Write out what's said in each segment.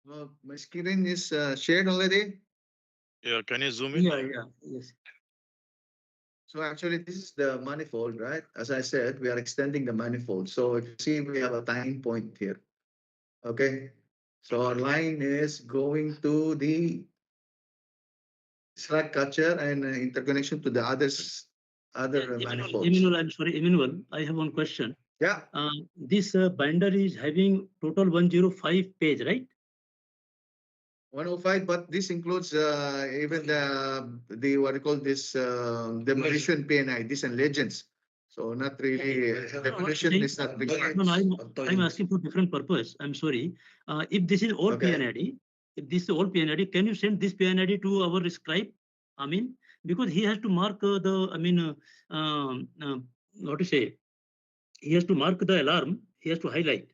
My screen is shared already. Yeah, can you zoom in? Yeah, yeah, yes. So actually, this is the manifold, right? As I said, we are extending the manifold. So if you see, we have a tying point here. Okay. So our line is going to the slug catcher and interconnection to the Yeah, other Emmanuel, manifolds. Emmanuel, I'm sorry, Emmanuel, I have one question. Yeah. This binder is having total 105 page, right? 105, but this includes even the what do you call this demolition PNI, this and legends. So not really No, what I'm demolition saying, is not required. no, no, I'm asking for different purpose. I'm sorry. If this is all Okay. PNID, if this is all PNID, can you send this PNID to our scribe? I mean, because he has to mark what to say? He has to mark the alarm. He has to highlight.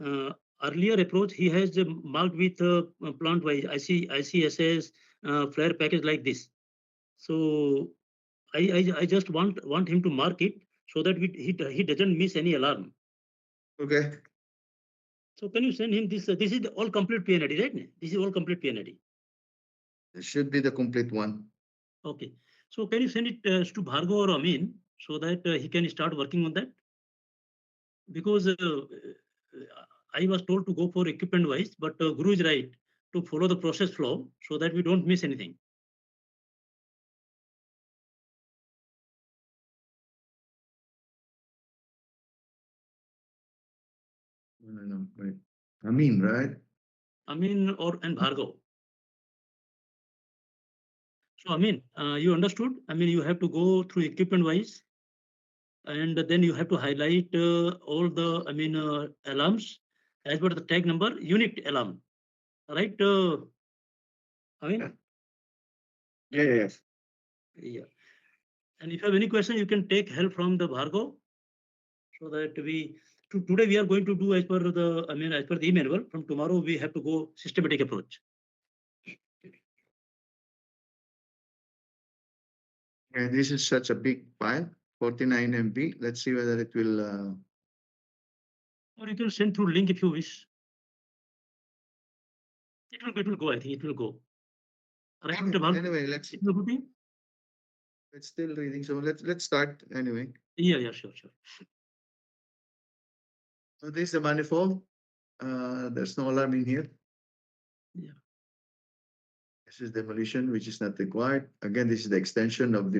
Uh, Earlier approach, he has marked with plant wise ICSS flare package like this. So I just want him to mark it so that he doesn't miss any alarm. Okay. So can you send him this? This is the all complete PNID, right? This is all complete PNID. This should be the complete one. Okay. So can you send it to Bhargav or Amin so that he can start working on that? Because I was told to go for equipment wise, but Guru is right to follow the process flow so that we don't miss anything. No, no, no, wait. I mean, right? Amin or and Bhargav. So Amin, you understood? I mean, you have to go through equipment wise, and then you have to highlight all the alarms as per the tag number, unique alarm, right? I Yeah. mean, Yeah, yeah, yes. yeah. And if you have any question, you can take help from the Bhargav so that today we are going to do as per as per the manual. From tomorrow we have to go systematic approach. Okay, this is such a big file, 49 MB. Let's see whether it will. Or you can send through link if you wish. It will go. I think it will go. Right, Bhargav? Anyway, It will go. it's still reading. So let's start anyway. Yeah, yeah, sure, sure. So this is the manifold. There's no alarm in here. Yeah. This is demolition, which is not required. Again, this is the extension of the